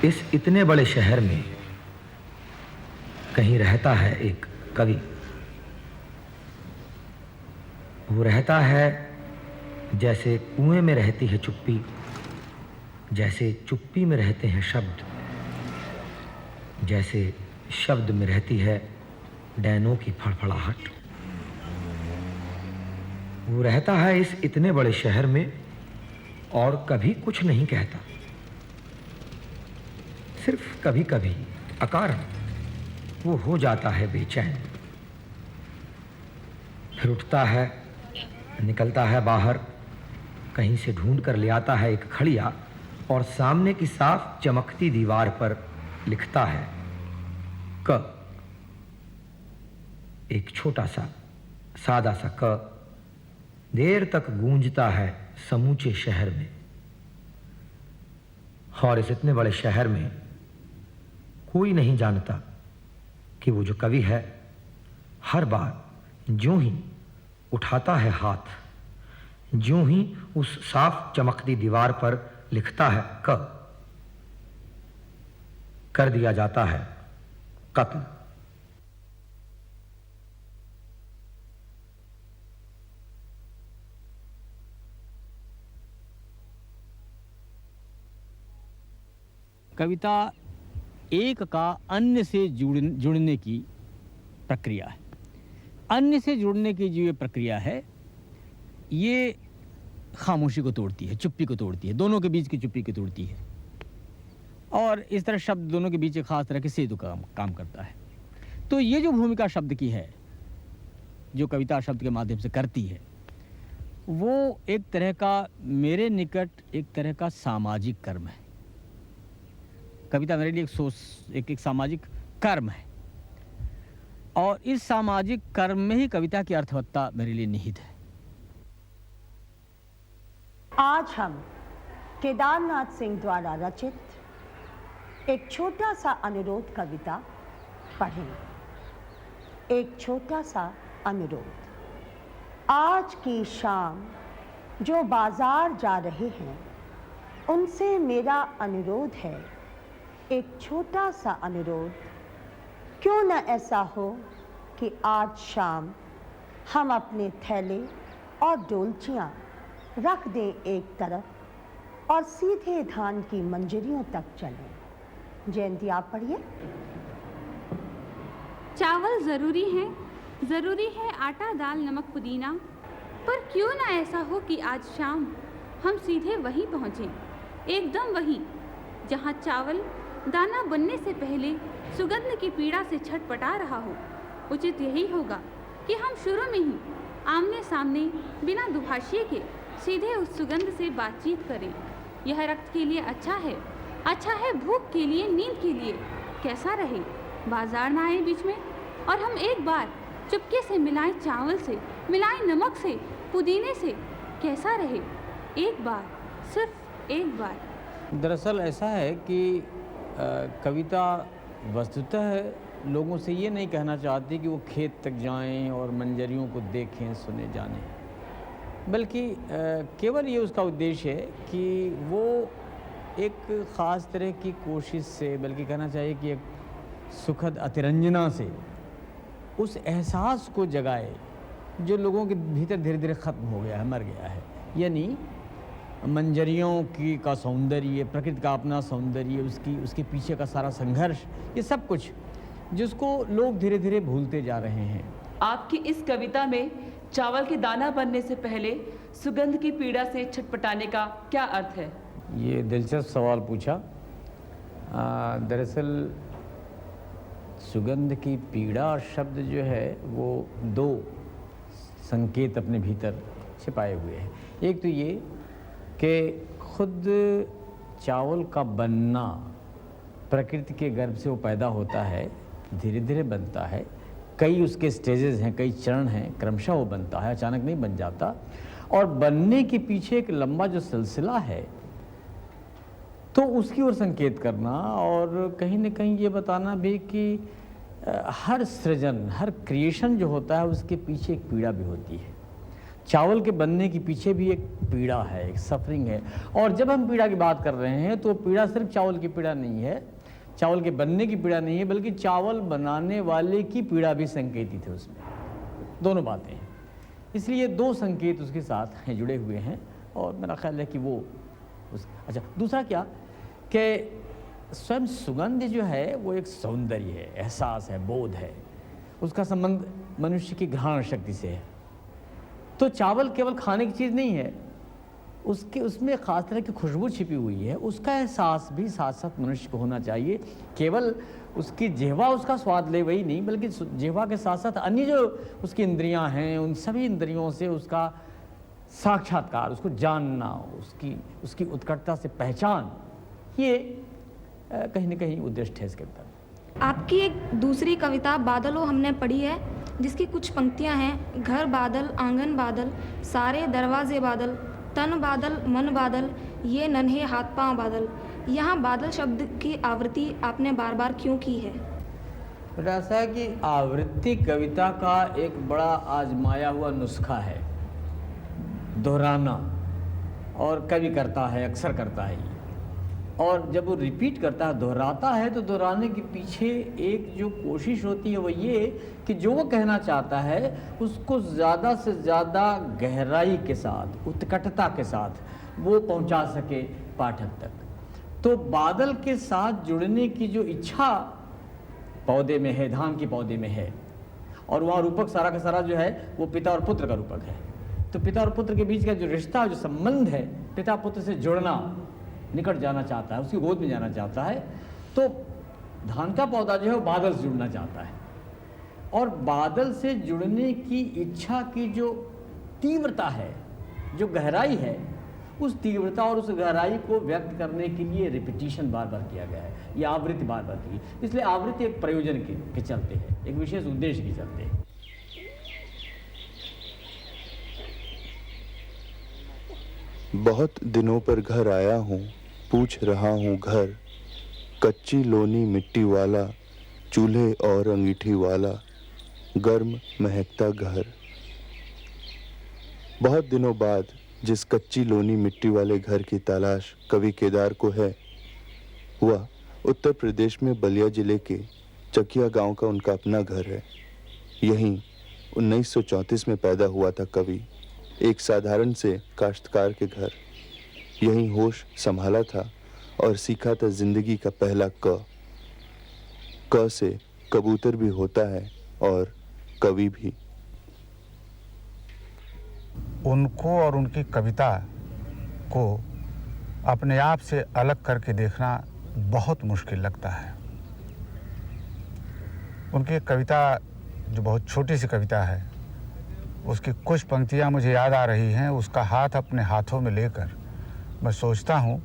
इस इतने बड़े शहर में कहीं रहता है एक कवि। वो रहता है जैसे कुएं में रहती है चुप्पी, जैसे चुप्पी में रहते हैं शब्द, जैसे शब्द में रहती है डैनों की फड़फड़ाहट। वो रहता है इस इतने बड़े शहर में और कभी कुछ नहीं कहता। सिर्फ कभी कभी अकारण वो हो जाता है बेचैन, फिर उठता है, निकलता है बाहर, कहीं से ढूंढ कर ले आता है एक खड़िया और सामने की साफ चमकती दीवार पर लिखता है क। एक छोटा सा सादा सा क देर तक गूंजता है समूचे शहर में। और इस इतने बड़े शहर में कोई नहीं जानता कि वो जो कवि है हर बार ज्यों ही उठाता है हाथ, ज्यों ही उस साफ चमकती दीवार पर लिखता है क, कर दिया जाता है कत्ल। कविता एक का अन्य से जुड़ने की प्रक्रिया है। अन्य से जुड़ने की जो ये प्रक्रिया है, ये खामोशी को तोड़ती है, चुप्पी को तोड़ती है, दोनों के बीच की चुप्पी को तोड़ती है। और इस तरह शब्द दोनों के बीच एक खास तरह के सेतु का काम करता है। तो ये जो भूमिका शब्द की है, जो कविता शब्द के माध्यम से करती है, वो एक तरह का मेरे निकट एक तरह का सामाजिक कर्म है। कविता मेरे लिए एक सामाजिक कर्म है और इस सामाजिक कर्म में ही कविता की अर्थवत्ता मेरे लिए निहित है। आज हम केदारनाथ सिंह द्वारा रचित एक छोटा सा अनुरोध कविता पढ़ें। एक छोटा सा अनुरोध। आज की शाम जो बाजार जा रहे हैं उनसे मेरा अनुरोध है, एक छोटा सा अनुरोध। क्यों न ऐसा हो कि आज शाम हम अपने थैले और डोलचियाँ रख दें एक तरफ और सीधे धान की मंजरियों तक चलें। जयंती आप पढ़िए। चावल ज़रूरी है आटा दाल नमक पुदीना, पर क्यों ना ऐसा हो कि आज शाम हम सीधे वहीं पहुँचें, एकदम वहीं जहाँ चावल दाना बनने से पहले सुगंध की पीड़ा से छटपटा रहा हो। उचित यही होगा कि हम शुरू में ही आमने सामने बिना दुभाषिए के सीधे उस सुगंध से बातचीत करें। यह रक्त के लिए अच्छा है, भूख के लिए, नींद के लिए। कैसा रहे बाजार ना आए बीच में और हम एक बार चुपके से मिलाएं चावल से, मिलाएं नमक से, पुदीने से। कैसा रहे एक बार, सिर्फ एक बार। दरअसल ऐसा है कि कविता वस्तुतः लोगों से ये नहीं कहना चाहती कि वो खेत तक जाएं और मंजरियों को देखें, सुने, जानें, बल्कि केवल ये उसका उद्देश्य है कि वो एक ख़ास तरह की कोशिश से, बल्कि कहना चाहिए कि एक सुखद अतिरंजना से उस एहसास को जगाए जो लोगों के भीतर धीरे धीरे ख़त्म हो गया है, मर गया है। यानी मंजरियों की का सौंदर्य, प्रकृति का अपना सौंदर्य, उसके पीछे का सारा संघर्ष, ये सब कुछ जिसको लोग धीरे धीरे भूलते जा रहे हैं। आपकी इस कविता में चावल के दाना बनने से पहले सुगंध की पीड़ा से छटपटाने का क्या अर्थ है? ये दिलचस्प सवाल पूछा। दरअसल सुगंध की पीड़ा शब्द जो है वो दो संकेत अपने भीतर छिपाए हुए हैं। एक तो ये कि खुद चावल का बनना प्रकृति के गर्भ से वो पैदा होता है, धीरे धीरे बनता है, कई उसके स्टेजेस हैं, कई चरण हैं, क्रमशः वो बनता है, अचानक नहीं बन जाता। और बनने के पीछे एक लंबा जो सिलसिला है, तो उसकी ओर संकेत करना और कहीं न कहीं ये बताना भी कि हर सृजन, हर क्रिएशन जो होता है उसके पीछे एक पीड़ा भी होती है। चावल के बनने के पीछे भी एक पीड़ा है, एक सफरिंग है। और जब हम पीड़ा की बात कर रहे हैं तो पीड़ा सिर्फ चावल की पीड़ा नहीं है, चावल के बनने की पीड़ा नहीं है, बल्कि चावल बनाने वाले की पीड़ा भी संकेतित है उसमें, दोनों बातें हैं। इसलिए दो संकेत उसके साथ जुड़े हुए हैं और मेरा ख्याल है कि वो अच्छा, दूसरा क्या कि स्वयं सुगंध जो है वो एक सौंदर्य है, एहसास है, बोध है, उसका संबंध मनुष्य की घ्राण शक्ति से है। तो चावल केवल खाने की चीज़ नहीं है, उसमें खास तरह की खुशबू छिपी हुई है, उसका एहसास भी साथ साथ मनुष्य को होना चाहिए। केवल उसकी जिह्वा उसका स्वाद ले वही नहीं, बल्कि जिह्वा के साथ साथ अन्य जो उसकी इंद्रियां हैं, उन सभी इंद्रियों से उसका साक्षात्कार, उसको जानना, उसकी उत्कटता से पहचान, ये कहीं न कहीं उद्दिष्ट है इसके अंदर। आपकी एक दूसरी कविता बादलों हमने पढ़ी है, जिसकी कुछ पंक्तियां हैं, घर बादल, आंगन बादल, सारे दरवाजे बादल, तन बादल, मन बादल, ये नन्हे हाथ पांव बादल। यहाँ बादल शब्द की आवृत्ति आपने बार बार क्यों की है? तो ऐसा है कि आवृत्ति कविता का एक बड़ा आजमाया हुआ नुस्खा है, दोहराना, और कवि करता है, अक्सर करता है ये। और जब वो रिपीट करता है, दोहराता है, तो दोहराने के पीछे एक जो कोशिश होती है वो ये कि जो वो कहना चाहता है उसको ज़्यादा से ज़्यादा गहराई के साथ, उत्कटता के साथ वो पहुंचा सके पाठक तक। तो बादल के साथ जुड़ने की जो इच्छा पौधे में है, धान के पौधे में है, और वहाँ रूपक सारा का सारा जो है वो पिता और पुत्र का रूपक है। तो पिता और पुत्र के बीच का जो रिश्ता, जो संबंध है, पिता पुत्र से जुड़ना, निकट जाना चाहता है, उसकी गोद में जाना चाहता है। तो धान का पौधा जो है वो बादल से जुड़ना चाहता है, और बादल से जुड़ने की इच्छा की जो तीव्रता है, जो गहराई है, उस तीव्रता और उस गहराई को व्यक्त करने के लिए रिपीटिशन बार बार किया गया है, या आवृत्ति बार बार की। इसलिए आवृत्ति एक प्रयोजन के चलते है, एक विशेष उद्देश्य के चलते है। बहुत दिनों पर घर आया हूँ, पूछ रहा हूँ घर, कच्ची लोनी मिट्टी वाला, चूल्हे और अंगीठी वाला, गर्म महकता घर। बहुत दिनों बाद जिस कच्ची लोनी मिट्टी वाले घर की तलाश कवि केदार को है, वह उत्तर प्रदेश में बलिया जिले के चकिया गांव का उनका अपना घर है। यहीं 1934 में पैदा हुआ था कवि, एक साधारण से काश्तकार के घर। यहीं होश संभाला था और सीखा था जिंदगी का पहला क से कबूतर भी होता है और कवि भी। उनको और उनकी कविता को अपने आप से अलग करके देखना बहुत मुश्किल लगता है। उनकी कविता जो बहुत छोटी सी कविता है, उसकी कुछ पंक्तियां मुझे याद आ रही हैं। उसका हाथ अपने हाथों में लेकर मैं सोचता हूं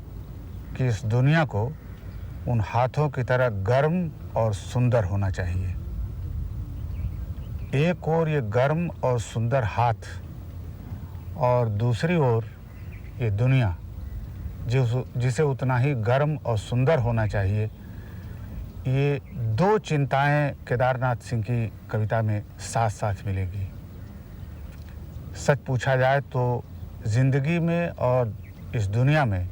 कि इस दुनिया को उन हाथों की तरह गर्म और सुंदर होना चाहिए। एक ओर ये गर्म और सुंदर हाथ और दूसरी ओर ये दुनिया जिसे उतना ही गर्म और सुंदर होना चाहिए। ये दो चिंताएं केदारनाथ सिंह की कविता में साथ साथ मिलेगी। सच पूछा जाए तो जिंदगी में और इस दुनिया में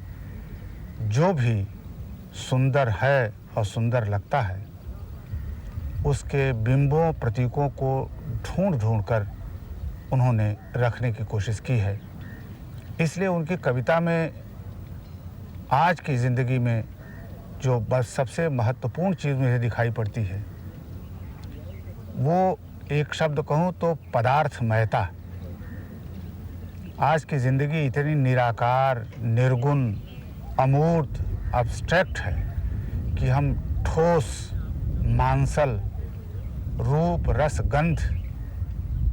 जो भी सुंदर है और सुंदर लगता है, उसके बिंबों प्रतीकों को ढूंढ कर उन्होंने रखने की कोशिश की है। इसलिए उनकी कविता में आज की ज़िंदगी में जो बस सबसे महत्वपूर्ण चीज़ मुझे दिखाई पड़ती है, वो एक शब्द कहूँ तो पदार्थमयता। आज की ज़िंदगी इतनी निराकार, निर्गुण, अमूर्त, अब्स्ट्रैक्ट है कि हम ठोस, मांसल, रूप, रस, गंध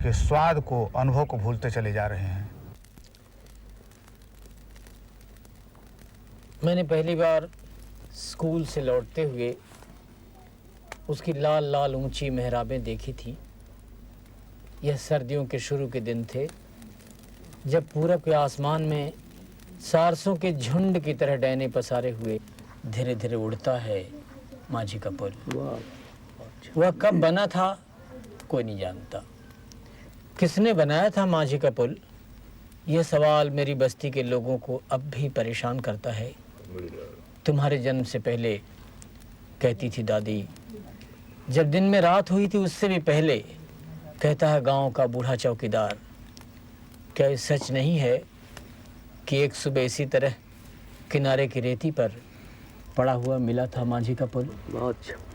के स्वाद को, अनुभव को भूलते चले जा रहे हैं। मैंने पहली बार स्कूल से लौटते हुए उसकी लाल लाल ऊंची मेहराबें देखी थी। यह सर्दियों के शुरू के दिन थे, जब पूरब के आसमान में सारसों के झुंड की तरह डैने पसारे हुए धीरे धीरे उड़ता है माझी का पुल। वह कब बना था कोई नहीं जानता। किसने बनाया था माझी का पुल यह सवाल मेरी बस्ती के लोगों को अब भी परेशान करता है। तुम्हारे जन्म से पहले, कहती थी दादी, जब दिन में रात हुई थी उससे भी पहले, कहता है गांव का बूढ़ा चौकीदार। क्या ये सच नहीं है कि एक सुबह इसी तरह किनारे की रेती पर पड़ा हुआ मिला था माझी का पुल?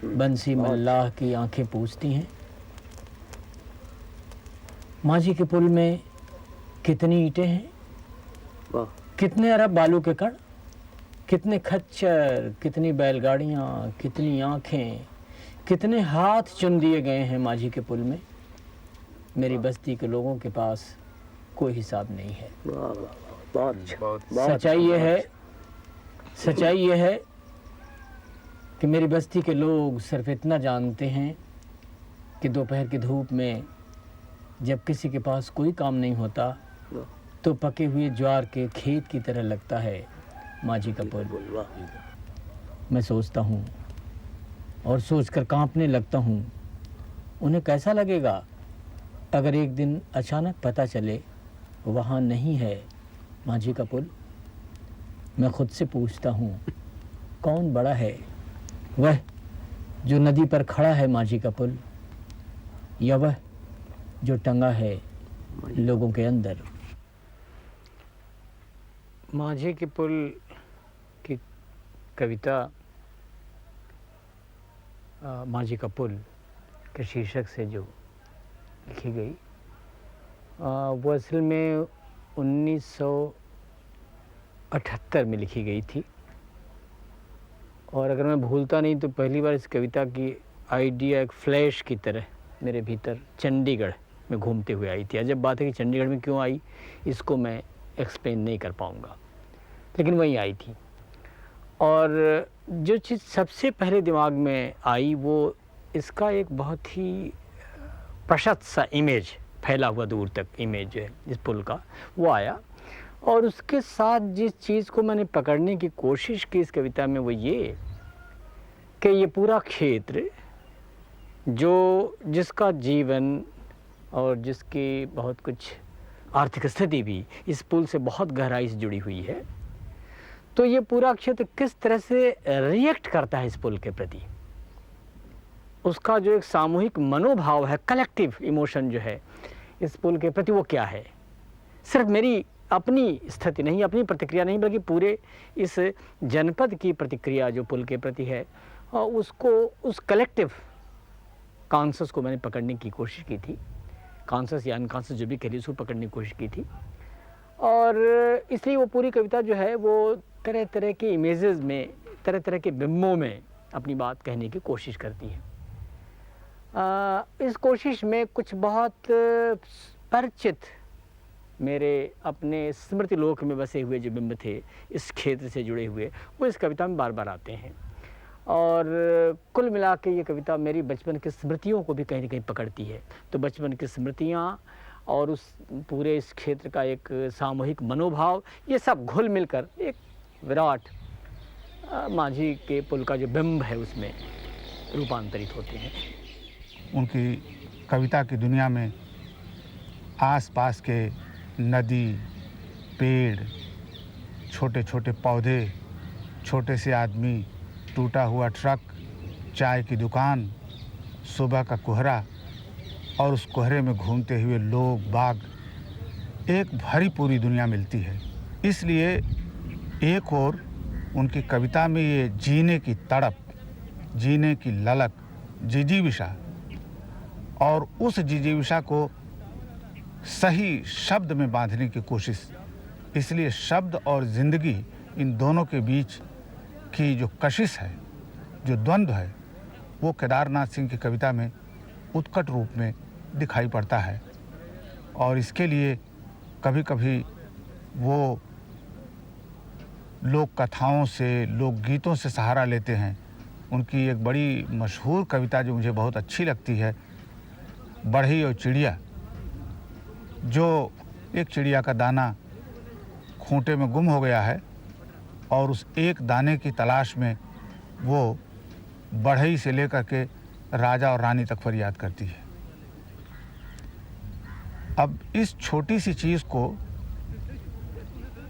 बंसी मल्लाह की आंखें पूछती हैं। माझी के पुल में कितनी ईंटें हैं, कितने अरब बालू के कण, कितने खच्चर, कितनी बैलगाड़ियाँ, कितनी आंखें, कितने हाथ चुन दिए गए हैं माझी के पुल में। मेरी बस्ती के लोगों के पास कोई हिसाब नहीं है। सच्चाई ये है कि मेरी बस्ती के लोग सिर्फ इतना जानते हैं कि दोपहर की धूप में जब किसी के पास कोई काम नहीं होता तो पके हुए ज्वार के खेत की तरह लगता है माझी का पुल। मैं सोचता हूँ और सोचकर कांपने लगता हूँ, उन्हें कैसा लगेगा अगर एक दिन अचानक पता चले वहाँ नहीं है माझी का पुल। मैं खुद से पूछता हूँ, कौन बड़ा है, वह जो नदी पर खड़ा है माझी का पुल, या वह जो टंगा है लोगों के अंदर? माझी के पुल की कविता माझी का पुल के शीर्षक से जो लिखी गई वो असल में 1978 में लिखी गई थी। और अगर मैं भूलता नहीं तो पहली बार इस कविता की आइडिया एक फ्लैश की तरह मेरे भीतर चंडीगढ़ में घूमते हुए आई थी। जब बात है कि चंडीगढ़ में क्यों आई, इसको मैं एक्सप्लेन नहीं कर पाऊँगा, लेकिन वहीं आई थी। और जो चीज़ सबसे पहले दिमाग में आई वो इसका एक बहुत ही प्रशस्त सा इमेज, फैला हुआ दूर तक इमेज जो है इस पुल का, वो आया। और उसके साथ जिस चीज़ को मैंने पकड़ने की कोशिश की इस कविता में वो ये कि ये पूरा क्षेत्र जो जिसका जीवन और जिसकी बहुत कुछ आर्थिक स्थिति भी इस पुल से बहुत गहराई से जुड़ी हुई है, तो ये पूरा क्षेत्र किस तरह से रिएक्ट करता है इस पुल के प्रति। उसका जो एक सामूहिक मनोभाव है, कलेक्टिव इमोशन जो है इस पुल के प्रति, वो क्या है। सिर्फ मेरी अपनी स्थिति नहीं, अपनी प्रतिक्रिया नहीं, बल्कि पूरे इस जनपद की प्रतिक्रिया जो पुल के प्रति है, और उसको, उस कलेक्टिव कॉन्शस को मैंने पकड़ने की कोशिश की थी। कॉन्शस या अनकॉन्शस जो भी कह लीजिए, उसको पकड़ने की कोशिश की थी। और इसलिए वो पूरी कविता जो है वो तरह तरह के इमेजेस में, तरह तरह के बिंबों में अपनी बात कहने की कोशिश करती है। इस कोशिश में कुछ बहुत परिचित मेरे अपने स्मृति लोक में बसे हुए जो बिंब थे इस क्षेत्र से जुड़े हुए, वो इस कविता में बार बार आते हैं। और कुल मिला के ये कविता मेरी बचपन की स्मृतियों को भी कहीं ना कहीं पकड़ती है। तो बचपन की स्मृतियाँ और उस पूरे इस क्षेत्र का एक सामूहिक मनोभाव, ये सब घुल मिलकर एक विराट माझी के पुल का जो बिंब है उसमें रूपांतरित होते हैं। उनकी कविता की दुनिया में आसपास के नदी, पेड़, छोटे छोटे पौधे, छोटे से आदमी, टूटा हुआ ट्रक, चाय की दुकान, सुबह का कोहरा और उस कोहरे में घूमते हुए लोग बाग, एक भरी पूरी दुनिया मिलती है। इसलिए एक और उनकी कविता में ये जीने की तड़प, जीने की ललक, जिजीविषा, और उस जिजीविषा को सही शब्द में बांधने की कोशिश। इसलिए शब्द और ज़िंदगी, इन दोनों के बीच की जो कशिश है, जो द्वंद्व है, वो केदारनाथ सिंह की कविता में उत्कट रूप में दिखाई पड़ता है। और इसके लिए कभी कभी वो लोक कथाओं से, लोकगीतों से सहारा लेते हैं। उनकी एक बड़ी मशहूर कविता जो मुझे बहुत अच्छी लगती है, बढ़ई और चिड़िया, जो एक चिड़िया का दाना खूंटे में गुम हो गया है और उस एक दाने की तलाश में वो बढ़ई से लेकर के राजा और रानी तक फरियाद करती है। अब इस छोटी सी चीज़ को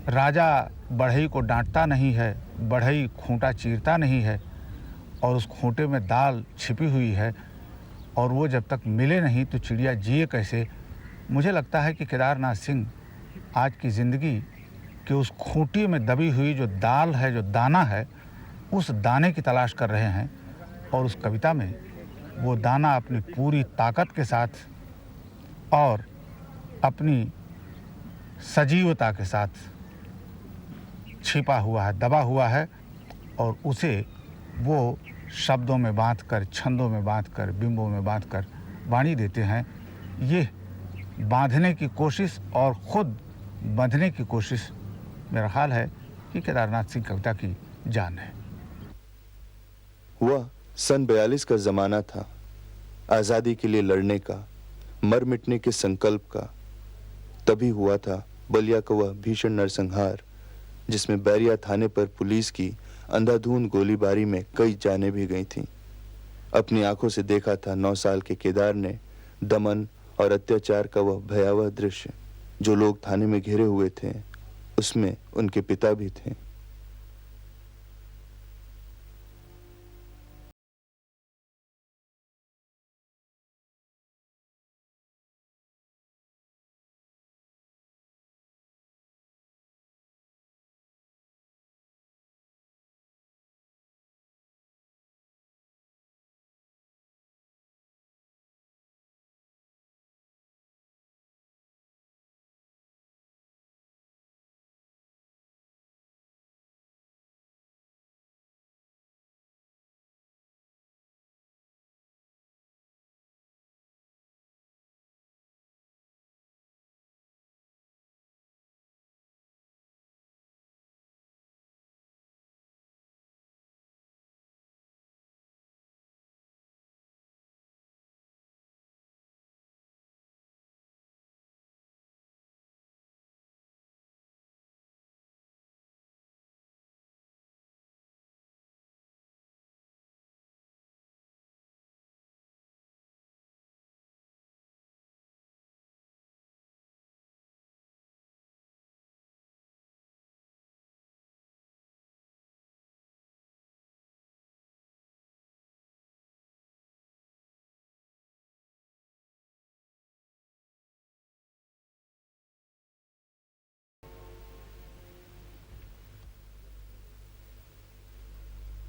राजा बढ़ई को डांटता नहीं है, बढ़ई खूंटा चीरता नहीं है, और उस खूंटे में दाल छिपी हुई है, और वो जब तक मिले नहीं तो चिड़िया जिए कैसे। मुझे लगता है कि केदारनाथ सिंह आज की ज़िंदगी के उस खूंटी में दबी हुई जो दाल है, जो दाना है, उस दाने की तलाश कर रहे हैं, और उस कविता में वो दाना अपनी पूरी ताकत के साथ और अपनी सजीवता के साथ छिपा हुआ है, दबा हुआ है, और उसे वो शब्दों में बांधकर, छंदों में बांधकर, बिंबों में बांधकर वाणी देते हैं। ये बांधने की कोशिश और ख़ुद बंधने की कोशिश मेरा ख्याल है कि केदारनाथ सिंह कविता की जान है। वह सन 42 का ज़माना था, आज़ादी के लिए लड़ने का, मर मिटने के संकल्प का। तभी हुआ था बलिया का वह भीषण नरसंहार, जिसमें बैरिया थाने पर पुलिस की अंधाधुंध गोलीबारी में कई जानें भी गई थीं। अपनी आंखों से देखा था 9 साल के केदार ने दमन और अत्याचार का वह भयावह दृश्य। जो लोग थाने में घिरे हुए थे, उसमें उनके पिता भी थे।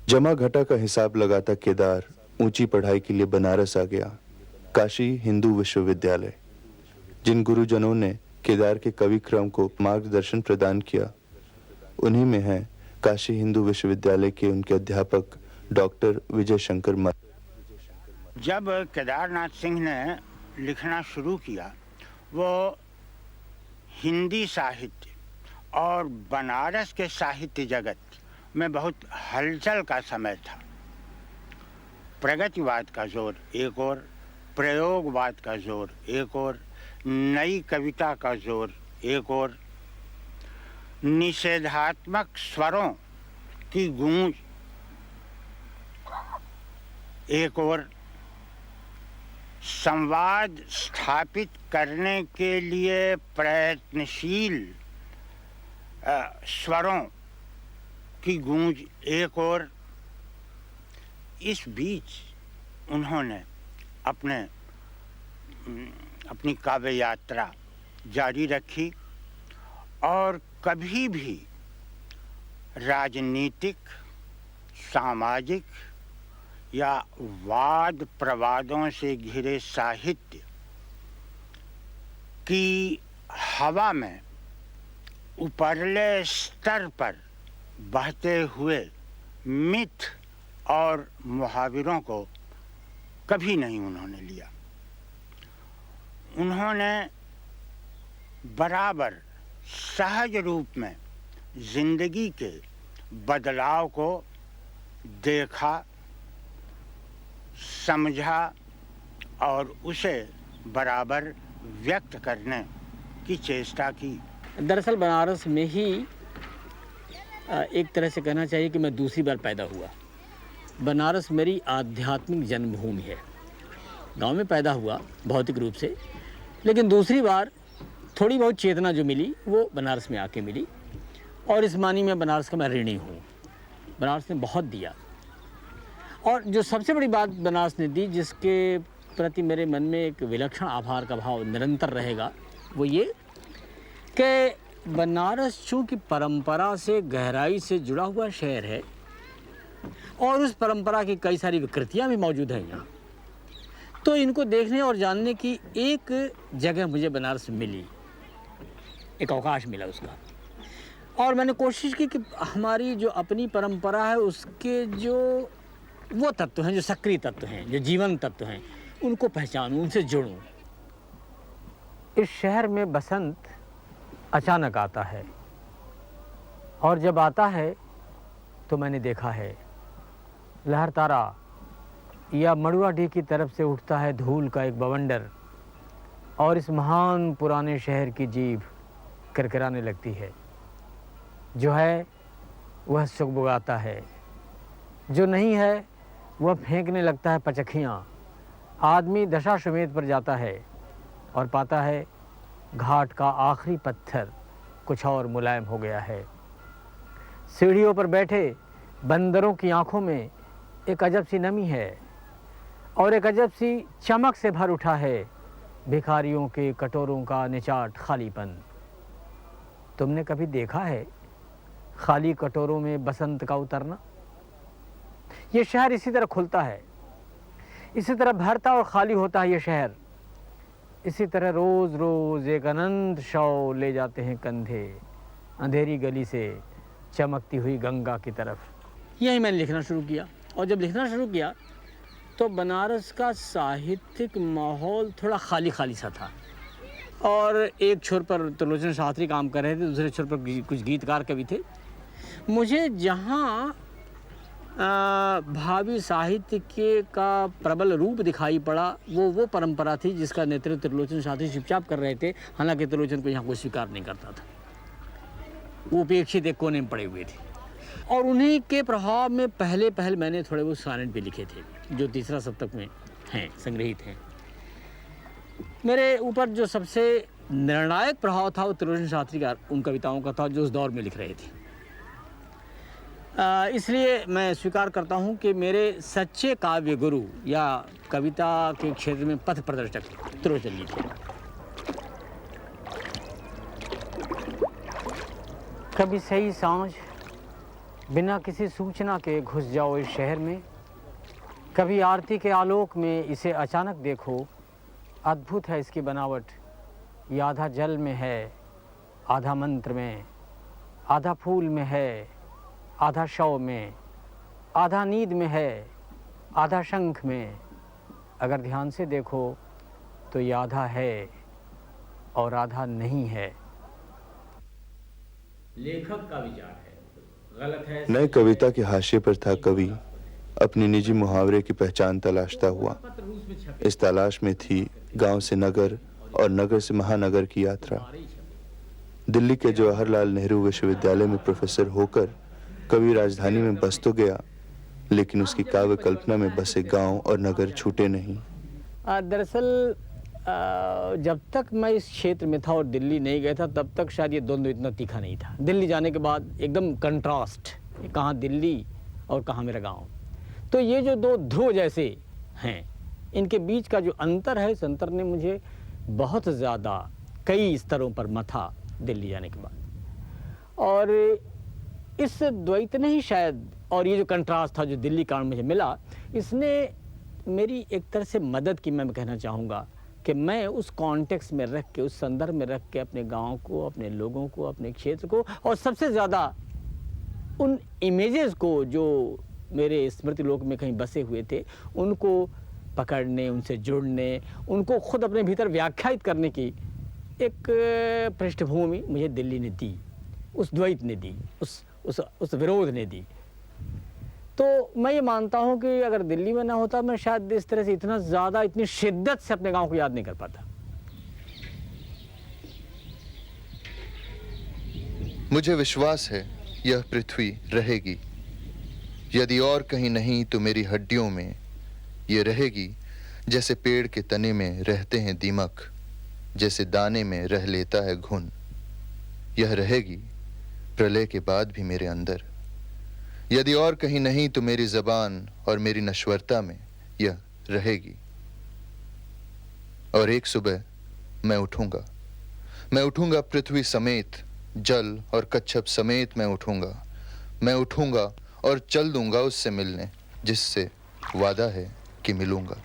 जमा घटा का हिसाब लगाता केदार ऊंची पढ़ाई के लिए बनारस आ गया, काशी हिंदू विश्वविद्यालय। जिन गुरुजनों ने केदार के कवि क्रम को मार्गदर्शन प्रदान किया, उन्हीं में है काशी हिंदू विश्वविद्यालय के उनके अध्यापक डॉक्टर विजय शंकर मल्ल। जब केदारनाथ सिंह ने लिखना शुरू किया, वो हिंदी साहित्य और बनारस के साहित्य जगत में बहुत हलचल का समय था। प्रगतिवाद का जोर एक ओर, प्रयोगवाद का जोर एक ओर, नई कविता का जोर एक ओर, निषेधात्मक स्वरों की गूंज एक ओर, संवाद स्थापित करने के लिए प्रयत्नशील स्वरों की गूंज एक ओर। इस बीच उन्होंने अपनी काव्य यात्रा जारी रखी और कभी भी राजनीतिक, सामाजिक या वाद प्रवादों से घिरे साहित्य की हवा में ऊपरले स्तर पर बहते हुए मिथ और मुहावरों को कभी नहीं उन्होंने लिया। उन्होंने बराबर सहज रूप में जिंदगी के बदलाव को देखा, समझा और उसे बराबर व्यक्त करने की चेष्टा की। दरअसल बनारस में ही एक तरह से कहना चाहिए कि मैं दूसरी बार पैदा हुआ। बनारस मेरी आध्यात्मिक जन्मभूमि है। गांव में पैदा हुआ भौतिक रूप से, लेकिन दूसरी बार थोड़ी बहुत चेतना जो मिली वो बनारस में आके मिली। और इस मानी में बनारस का मैं ऋणी हूँ। बनारस ने बहुत दिया, और जो सबसे बड़ी बात बनारस ने दी, जिसके प्रति मेरे मन में एक विलक्षण आभार का भाव निरंतर रहेगा, वो ये कि बनारस चूँकि परंपरा से गहराई से जुड़ा हुआ शहर है और उस परंपरा की कई सारी विकृतियाँ भी मौजूद हैं यहाँ, तो इनको देखने और जानने की एक जगह मुझे बनारस में मिली, एक अवकाश मिला उसका। और मैंने कोशिश की कि हमारी जो अपनी परंपरा है उसके जो वो तत्व हैं, जो सक्रिय तत्व हैं, जो जीवन तत्व हैं, उनको पहचानूं, उनसे जुड़ूं। इस शहर में बसंत अचानक आता है, और जब आता है तो मैंने देखा है लहरतारा या मड़ुआडीह की तरफ से उठता है धूल का एक बवंडर, और इस महान पुराने शहर की जीभ किरकिराने लगती है। जो है वह सुगबुगाता है, जो नहीं है वह फेंकने लगता है पचखियाँ। आदमी दशाश्वमेध पर जाता है और पाता है घाट का आखिरी पत्थर कुछ और मुलायम हो गया है। सीढ़ियों पर बैठे बंदरों की आंखों में एक अजब सी नमी है, और एक अजब सी चमक से भर उठा है भिखारियों के कटोरों का निचाट खालीपन। तुमने कभी देखा है खाली कटोरों में बसंत का उतरना? ये शहर इसी तरह खुलता है, इसी तरह भरता और खाली होता है ये शहर। इसी तरह रोज़ रोज़ एक अनंत शव ले जाते हैं कंधे अंधेरी गली से चमकती हुई गंगा की तरफ। यही मैंने लिखना शुरू किया, और जब लिखना शुरू किया तो बनारस का साहित्यिक माहौल थोड़ा खाली खाली सा था, और एक छोर पर त्रिलोचन शास्त्री काम कर रहे थे, दूसरे छोर पर कुछ गीतकार कवि थे। मुझे जहाँ भावी साहित्य के का प्रबल रूप दिखाई पड़ा, वो परंपरा थी जिसका नेतृत्व त्रिलोचन शास्त्री चुपचाप कर रहे थे। हालांकि त्रिलोचन को यहाँ कोई स्वीकार नहीं करता था, वो उपेक्षित एक कोने में पड़े हुए थे। और उन्हीं के प्रभाव में पहले मैंने थोड़े वो सोनेट भी लिखे थे, जो तीसरा सप्तक में हैं, संग्रहित हैं। मेरे ऊपर जो सबसे निर्णायक प्रभाव था वो त्रिलोचन शास्त्री का उन कविताओं का था, जो उस दौर में लिख रहे थे। इसलिए मैं स्वीकार करता हूँ कि मेरे सच्चे काव्य गुरु या कविता के क्षेत्र में पथ प्रदर्शक त्रिलोचन जी थे। कभी सही सांझ बिना किसी सूचना के घुस जाओ इस शहर में, कभी आरती के आलोक में इसे अचानक देखो। अद्भुत है इसकी बनावट, ये आधा जल में है, आधा मंत्र में, आधा फूल में है, आधा शव में, आधा नींद में है, आधा शंख में। अगर ध्यान से देखो तो ये आधा है और आधा नहीं है। लेखक का विचार है, गलत है। नए कविता के हाशिए पर था कवि अपनी निजी मुहावरे की पहचान तलाशता हुआ। इस तलाश में थी गांव से नगर और नगर से महानगर की यात्रा। दिल्ली के जवाहरलाल नेहरू विश्वविद्यालय में प्रोफेसर होकर कवि राजधानी में बस तो गया, लेकिन उसकी काव्य कल्पना में बसे गांव और नगर छूटे नहीं। दरअसल जब तक मैं इस क्षेत्र में था और दिल्ली नहीं गया था, तब तक शायद ये द्वंद्व इतना तीखा नहीं था। दिल्ली जाने के बाद एकदम कंट्रास्ट, कहाँ दिल्ली और कहाँ मेरा गांव। तो ये जो दो ध्रुव जैसे हैं, इनके बीच का जो अंतर है, इस अंतर ने मुझे बहुत ज़्यादा कई स्तरों पर मथा दिल्ली जाने के बाद। और इस द्वैत ने ही शायद, और ये जो कंट्रास्ट था जो दिल्ली कारण मुझे मिला, इसने मेरी एक तरह से मदद की। मैं कहना चाहूँगा कि मैं उस कॉन्टेक्स्ट में रख के, उस संदर्भ में रख के अपने गांव को, अपने लोगों को, अपने क्षेत्र को, और सबसे ज़्यादा उन इमेजेस को जो मेरे स्मृति लोक में कहीं बसे हुए थे, उनको पकड़ने, उनसे जुड़ने, उनको खुद अपने भीतर व्याख्यायित करने की एक पृष्ठभूमि मुझे दिल्ली ने दी, उस द्वैत ने दी, उस विरोध ने दी। तो मैं ये मानता हूँ कि अगर दिल्ली में ना होता, मैं शायद इस तरह से इतना ज़्यादा, इतनी शिद्दत से अपने गांव को याद नहीं कर पाता। मुझे विश्वास है यह पृथ्वी रहेगी, यदि और कहीं नहीं तो मेरी हड्डियों में ये रहेगी। जैसे पेड़ के तने में रहते हैं दीमक, जैसे दाने में रह लेता है घुन, यह रहेगी प्रलय के बाद भी मेरे अंदर। यदि और कहीं नहीं तो मेरी जबान और मेरी नश्वरता में यह रहेगी। और एक सुबह मैं उठूंगा पृथ्वी समेत, जल और कच्छप समेत मैं उठूंगा और चल दूंगा उससे मिलने, जिससे वादा है कि मिलूंगा।